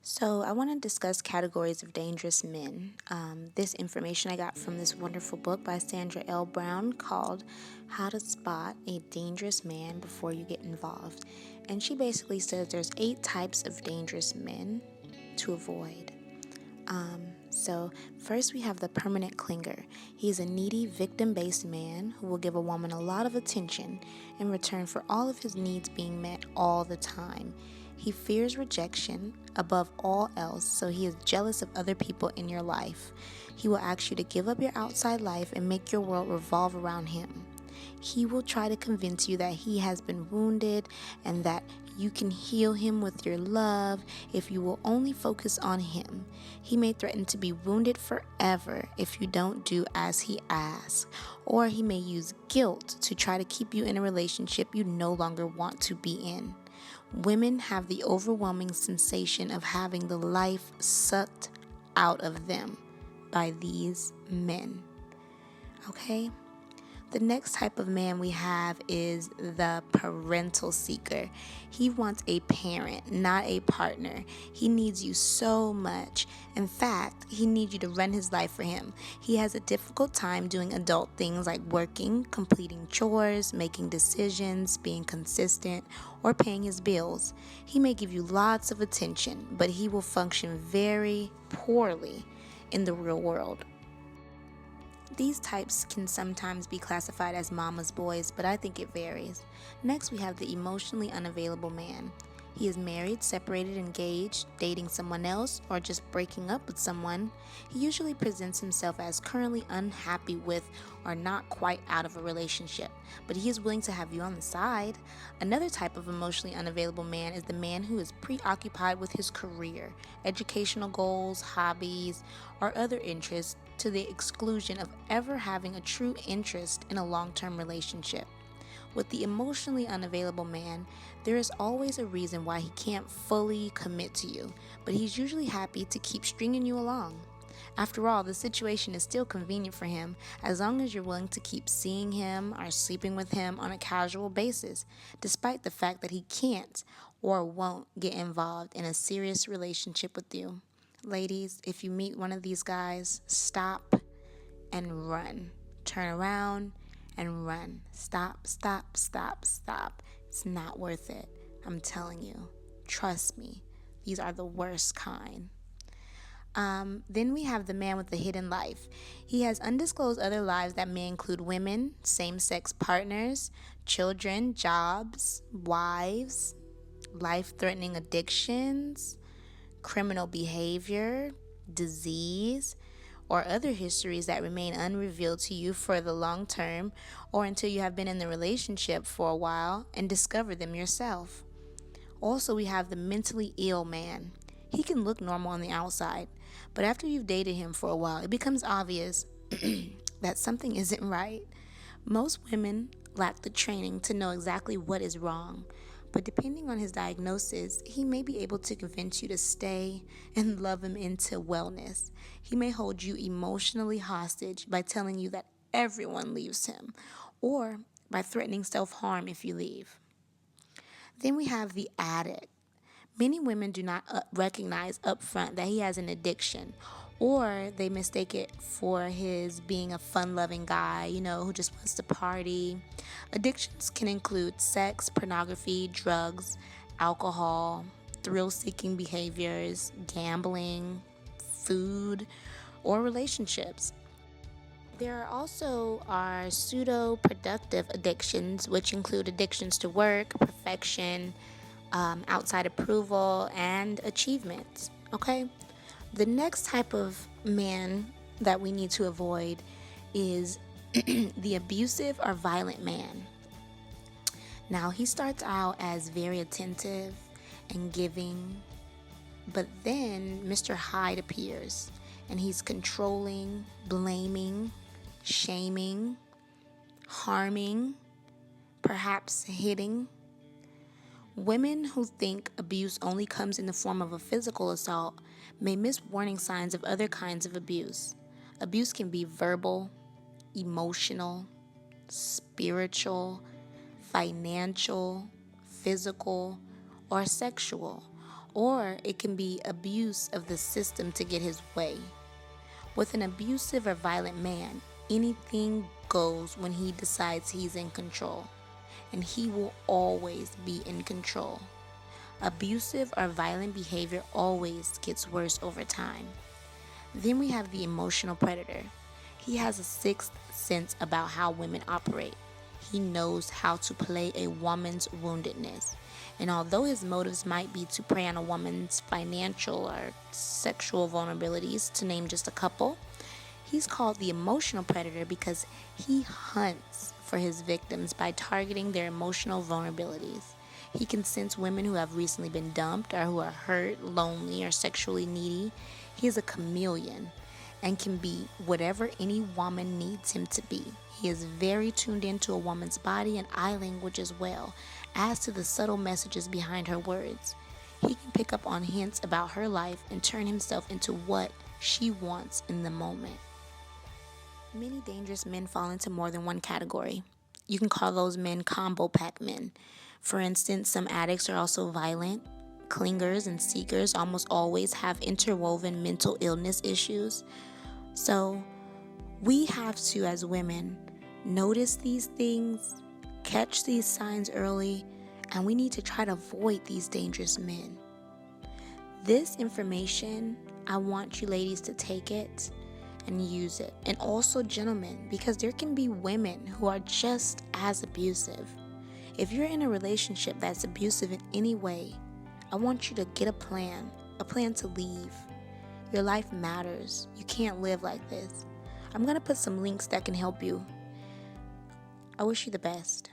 So, I want to discuss categories of dangerous men. This information I got from this wonderful book by Sandra L. Brown called How to Spot a Dangerous Man Before You Get Involved. And she basically says there's 8 types of dangerous men to avoid. So, first we have the permanent clinger. He's a needy, victim based man who will give a woman a lot of attention in return for all of his needs being met all the time. He fears rejection above all else, so he is jealous of other people in your life. He will ask you to give up your outside life and make your world revolve around him. He will try to convince you that he has been wounded and that you can heal him with your love if you will only focus on him. He may threaten to be wounded forever if you don't do as he asks, or he may use guilt to try to keep you in a relationship you no longer want to be in. Women have the overwhelming sensation of having the life sucked out of them by these men. Okay? The next type of man we have is the parental seeker. He wants a parent, not a partner. He needs you so much. In fact, he needs you to run his life for him. He has a difficult time doing adult things like working, completing chores, making decisions, being consistent, or paying his bills. He may give you lots of attention, but he will function very poorly in the real world. These types can sometimes be classified as mama's boys, but I think it varies. Next, we have the emotionally unavailable man. He is married, separated, engaged, dating someone else, or just breaking up with someone. He usually presents himself as currently unhappy with or not quite out of a relationship, but he is willing to have you on the side. Another type of emotionally unavailable man is the man who is preoccupied with his career, educational goals, hobbies, or other interests to the exclusion of ever having a true interest in a long-term relationship. With the emotionally unavailable man, there is always a reason why he can't fully commit to you, but he's usually happy to keep stringing you along. After all, the situation is still convenient for him as long as you're willing to keep seeing him or sleeping with him on a casual basis, despite the fact that he can't or won't get involved in a serious relationship with you. Ladies, if you meet one of these guys, stop and run. Turn around and run. Stop, stop, stop, stop. It's not worth it. I'm telling you. Trust me. These are the worst kind. Then we have the man with the hidden life. He has undisclosed other lives that may include women, same sex partners, children, jobs, wives, life threatening addictions, criminal behavior, disease, or other histories that remain unrevealed to you for the long term or until you have been in the relationship for a while and discover them yourself. Also, we have the mentally ill man. He can look normal on the outside, but after you've dated him for a while, it becomes obvious that something isn't right. Most women lack the training to know exactly what is wrong, but depending on his diagnosis, he may be able to convince you to stay and love him into wellness. He may hold you emotionally hostage by telling you that everyone leaves him, or by threatening self harm if you leave. Then we have the addict. Many women do not recognize upfront that he has an addiction, or they mistake it for his being a fun loving guy, who just wants to party. Addictions can include sex, pornography, drugs, alcohol, thrill seeking behaviors, gambling, food, or relationships. There are also our pseudo productive addictions, which include addictions to work, perfection, outside approval, and achievements. Okay? The next type of man that we need to avoid is the abusive or violent man. Now, he starts out as very attentive and giving, but then Mr. Hyde appears and he's controlling, blaming, shaming, harming, perhaps hitting. Women who think abuse only comes in the form of a physical assault may miss warning signs of other kinds of abuse. Abuse can be verbal, emotional, spiritual, financial, physical, or sexual. or it can be abuse of the system to get his way. With an abusive or violent man, anything goes when he decides he's in control, and he will always be in control. Abusive or violent behavior always gets worse over time. Then we have the emotional predator. He has a sixth sense about how women operate. He knows how to play a woman's woundedness. And although his motives might be to prey on a woman's financial or sexual vulnerabilities, to name just a couple, he's called the emotional predator because he hunts for his victims by targeting their emotional vulnerabilities. He can sense women who have recently been dumped or who are hurt, lonely, or sexually needy. He is a chameleon and can be whatever any woman needs him to be. He is very tuned into a woman's body and eye language as well as to the subtle messages behind her words. He can pick up on hints about her life and turn himself into what she wants in the moment. Many dangerous men fall into more than one category. You can call those men combo pack men. For instance, some addicts are also violent. Clingers and seekers almost always have interwoven mental illness issues. So we have to, as women, notice these things, catch these signs early, and we need to try to avoid these dangerous men. This information, I want you ladies to take it and use it. And also gentlemen, because there can be women who are just as abusive. If you're in a relationship that's abusive in any way, I want you to get a plan to leave. Your life matters. You can't live like this. I'm going to put some links that can help you. I wish you the best.